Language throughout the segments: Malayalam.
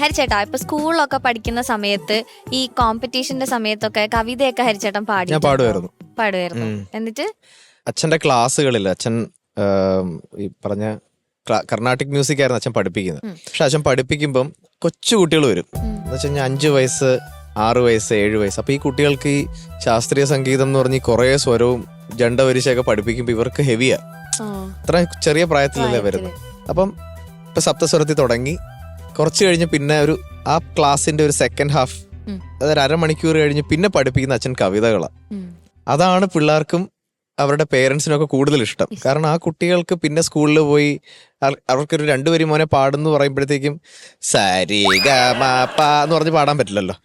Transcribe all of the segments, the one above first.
ഹരിച്ചേട്ടാ, ഇപ്പൊ സ്കൂളിലൊക്കെ പഠിക്കുന്ന സമയത്ത് ഈ കോമ്പറ്റീഷന്റെ സമയത്തൊക്കെ കവിതയൊക്കെ ഹരിച്ചേട്ടൻ ഞാൻ പാടുമായിരുന്നു. എന്നിട്ട് അച്ഛന്റെ ക്ലാസ്സുകളിൽ അച്ഛൻ ഈ പറഞ്ഞ കർണാട്ടിക് മ്യൂസിക് ആയിരുന്നു അച്ഛൻ പഠിപ്പിക്കുന്നത്. പക്ഷെ അച്ഛൻ പഠിപ്പിക്കുമ്പം കൊച്ചു കുട്ടികൾ വരും. എന്ന് വെച്ച് കഴിഞ്ഞാൽ 5 വയസ്സ് 6 വയസ്സ് 7 വയസ്സ്. അപ്പൊ ഈ കുട്ടികൾക്ക് ഈ ശാസ്ത്രീയ സംഗീതം എന്ന് പറഞ്ഞ് കുറെ സ്വരവും ജണ്ടവരിശയൊക്കെ പഠിപ്പിക്കുമ്പോ ഇവർക്ക് ഹെവിയാ. അത്ര ചെറിയ പ്രായത്തിലല്ലേ വരുന്നത്. അപ്പം ഇപ്പൊ സപ്തസ്വരത്തിൽ തുടങ്ങി കുറച്ച് കഴിഞ്ഞ് പിന്നെ ആ ക്ലാസ്സിന്റെ ഒരു സെക്കൻഡ് ഹാഫ്, അതൊരു അരമണിക്കൂർ കഴിഞ്ഞ് പിന്നെ പഠിപ്പിക്കുന്ന അച്ഛൻ കവിതകളാണ്. അതാണ് പിള്ളേർക്കും അവരുടെ പേരൻസിനൊക്കെ കൂടുതൽ ഇഷ്ടം. കാരണം ആ കുട്ടികൾക്ക് പിന്നെ സ്കൂളിൽ പോയി അവർക്കൊരു 2 വരി മോനെ പാടുന്നു പറയുമ്പോഴത്തേക്കും സരി ഗ മ പ എന്ന് പറഞ്ഞ് പാടാൻ പറ്റില്ലല്ലോ.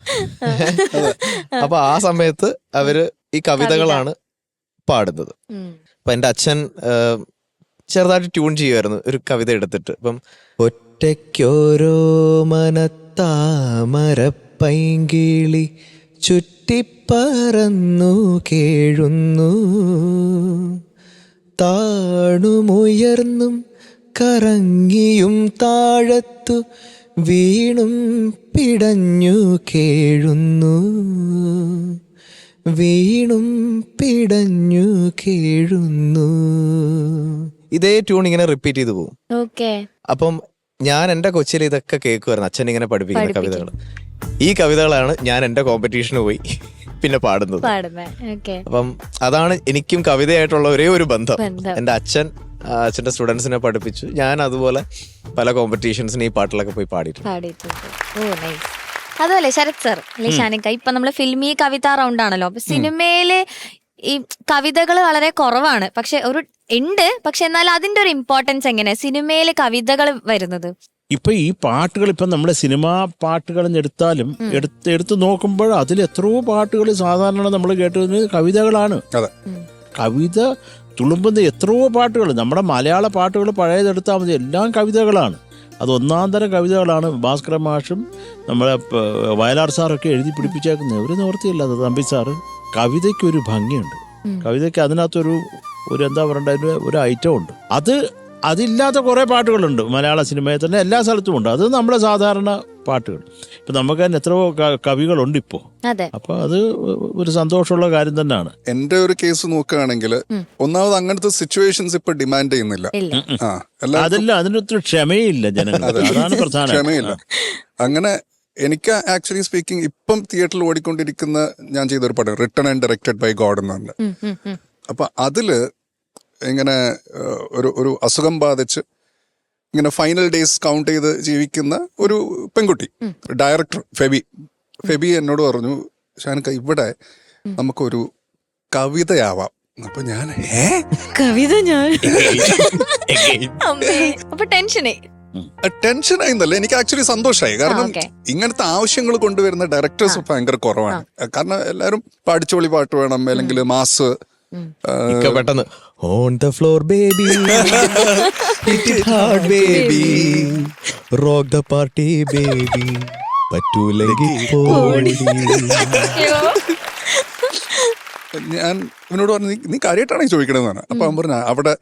അപ്പൊ ആ സമയത്ത് അവര് ഈ കവിതകളാണ് പാടുന്നത്. അപ്പൊ എന്റെ അച്ഛൻ ചെറുതായിട്ട് ട്യൂൺ ചെയ്യുമായിരുന്നു ഒരു കവിത എടുത്തിട്ട്. ഇപ്പം ഒറ്റയ്ക്കോരോ മനത്താമരപ്പൈങ്കിളി ചുറ്റിപ്പറന്നു കേഴുന്നു, താണുമുയർന്നും കറങ്ങിയും താഴത്തു വീണും പിടഞ്ഞു കേഴുന്നു, വീണും പിടഞ്ഞു കേഴുന്നു. ഇതേ ട്യൂൺ ഇങ്ങനെ റിപ്പീറ്റ് ചെയ്തു പോകും. അപ്പം ഞാൻ എന്റെ കൊച്ചിയിൽ ഇതൊക്കെ കേൾക്കുമായിരുന്നു, അച്ഛൻ ഇങ്ങനെ പഠിപ്പിക്കുന്ന കവിതകൾ. ഈ കവിതകളാണ് ഞാൻ എന്റെ കോമ്പറ്റീഷന് പോയി പിന്നെ പാടുന്നത്. അപ്പം അതാണ് എനിക്കും കവിതയായിട്ടുള്ള ഒരേ ഒരു ബന്ധം. എന്റെ അച്ഛന്റെ സ്റ്റുഡൻസിനെ പഠിപ്പിച്ചു. ഞാൻ അതുപോലെ പല കോമ്പറ്റീഷൻസിന് ഈ പാട്ടിലൊക്കെ പോയി പാടിയിട്ടുണ്ട്. അതുപോലെ ശരത് സർ, ഷാനിക്ക, ഇപ്പൊ നമ്മള് ഫിൽമി കവിത റൗണ്ട് ആണല്ലോ. അപ്പൊ സിനിമയില് ഈ കവിതകൾ വളരെ കുറവാണ്, പക്ഷെ പക്ഷെ എന്നാൽ അതിന്റെ ഒരു ഇമ്പോർട്ടൻസ് എങ്ങനെയാ സിനിമയില് കവിതകൾ വരുന്നത്? ഇപ്പൊ ഈ പാട്ടുകൾ ഇപ്പൊ നമ്മുടെ സിനിമാ പാട്ടുകൾ എടുത്താലും എടുത്ത് നോക്കുമ്പോൾ അതിൽ എത്രയോ പാട്ടുകൾ സാധാരണ നമ്മൾ കേട്ടത് കവിതകളാണ്. കവിത തുളുമ്പുന്ന എത്രയോ പാട്ടുകൾ, നമ്മുടെ മലയാള പാട്ടുകൾ പഴയതെടുത്താൽ മതി, എല്ലാം കവിതകളാണ്. അത് ഒന്നാം തരം കവിതകളാണ്. ഭാസ്കര മാഷും നമ്മളെ വയലാർ സാറൊക്കെ എഴുതി പിടിപ്പിച്ചേക്കുന്നത്. ഒരു നിവൃത്തിയില്ല. അത് തമ്പി സാറ് കവിതയ്ക്കൊരു ഭംഗിയുണ്ട്. കവിതയ്ക്ക് അതിനകത്തൊരു എന്താ പറയണ്ട, ഒരു ഐറ്റം ഉണ്ട്. അതില്ലാത്ത കുറെ പാട്ടുകളുണ്ട് മലയാള സിനിമയിൽ തന്നെ, എല്ലാ സ്ഥലത്തും ഉണ്ട്. അത് നമ്മുടെ സാധാരണ പാട്ടുകൾ. ഇപ്പൊ നമുക്ക് തന്നെ എത്രയോ കവികളുണ്ട് ഇപ്പോ. അപ്പൊ അത് ഒരു സന്തോഷമുള്ള കാര്യം തന്നെയാണ്. എന്റെ ഒരു കേസ് നോക്കുകയാണെങ്കിൽ ഒന്നാമത് അങ്ങനത്തെ സിറ്റുവേഷൻസ് ഇപ്പൊ ഡിമാൻഡ് ചെയ്യുന്നില്ല. അതല്ല, അതിനൊത്ര ക്ഷമയില്ല ജനങ്ങൾ, അതാണ് പ്രധാനം. ക്ഷമയില്ല. അങ്ങനെ എനിക്ക് ആക്ച്വലി സ്പീക്കിംഗ് ഇപ്പം തിയേറ്ററിൽ ഓടിക്കൊണ്ടിരിക്കുന്ന ഞാൻ ചെയ്തൊരു പടം written and directed by God എന്ന് പറഞ്ഞ. അപ്പൊ അതില് ഇങ്ങനെ ഒരു അസുഖം ബാധിച്ച് ഇങ്ങനെ ഫൈനൽ ഡേയ്സ് കൗണ്ട് ചെയ്ത് ജീവിക്കുന്ന ഒരു പെൺകുട്ടി, ഡയറക്ടർ ഫെബി എന്നോട് പറഞ്ഞു, ഷാനിക്ക ഇവിടെ നമുക്കൊരു കവിതയാവാം. അപ്പൊ ഞാൻ ടെൻഷനായിന്നല്ല, എനിക്ക് ആക്ച്വലി സന്തോഷമായി. കാരണം ഇങ്ങനത്തെ ആവശ്യങ്ങൾ കൊണ്ടുവരുന്ന ഡയറക്ടേഴ്സ് ഭയങ്കര കുറവാണ്. കാരണം എല്ലാരും അടിച്ചോളി പാട്ട് വേണം, അല്ലെങ്കിൽ മാസ് പെട്ടെന്ന് on the floor baby hit it hard baby rock the party baby പറ്റൂലെങ്കിൽ പോടി. ഞാൻ ഇവനോട് പറഞ്ഞു, നീ കാര്യമായിട്ടാണ് ചോദിക്കണമെന്ന് പറഞ്ഞു. അപ്പൊ അവൻ പറഞ്ഞു അവിടെ,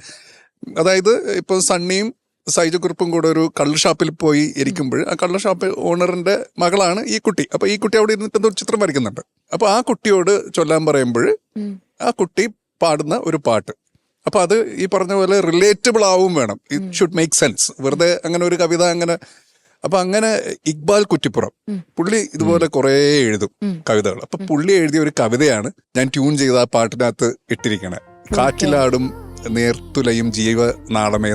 അതായത് ഇപ്പൊ സണ്ണിയും സൈജക്കുറിപ്പും കൂടെ ഒരു കള്ള് ഷാപ്പിൽ പോയി ഇരിക്കുമ്പോൾ ആ കള്ള് ഷാപ്പ് ഓണറിന്റെ മകളാണ് ഈ കുട്ടി. അപ്പൊ ഈ കുട്ടി അവിടെ ഇരുന്നിട്ട് എന്തോ ചിത്രം വരയ്ക്കുന്നുണ്ട്. അപ്പൊ ആ കുട്ടിയോട് ചൊല്ലാൻ പറയുമ്പോൾ ആ കുട്ടി പാടുന്ന ഒരു പാട്ട്, അപ്പൊ അത് ഈ പറഞ്ഞ പോലെ റിലേറ്റബിൾ ആവും വേണം. It should make sense. വെറുതെ അങ്ങനെ ഒരു കവിത അങ്ങനെ. അപ്പൊ അങ്ങനെ ഇക്ബാൽ കുറ്റിപ്പുറം പുള്ളി ഇതുപോലെ കുറെ എഴുതും കവിതകൾ. അപ്പൊ പുള്ളി എഴുതിയ ഒരു കവിതയാണ് ഞാൻ ട്യൂൺ ചെയ്ത ആ പാട്ടിനകത്ത് ഇട്ടിരിക്കണേ. കാറ്റിലാടും നേർത്തുലയും ജീവനാളമേ,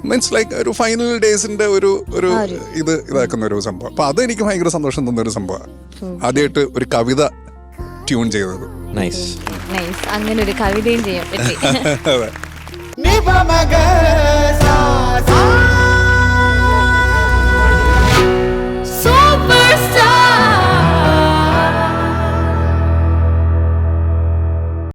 മീൻസ് ലൈക്ക് ഒരു ഫൈനൽ ഡേയ്സിന്റെ ഒരു ഇതാക്കുന്ന ഒരു സംഭവം. അപ്പൊ അത് എനിക്ക് ഭയങ്കര സന്തോഷം തന്ന ഒരു സംഭവമാണ്. ആദ്യമായിട്ട് ഒരു കവിത ട്യൂൺ ചെയ്തത്. അങ്ങനെ ഒരു കവിതയും ചെയ്യാൻ പറ്റി.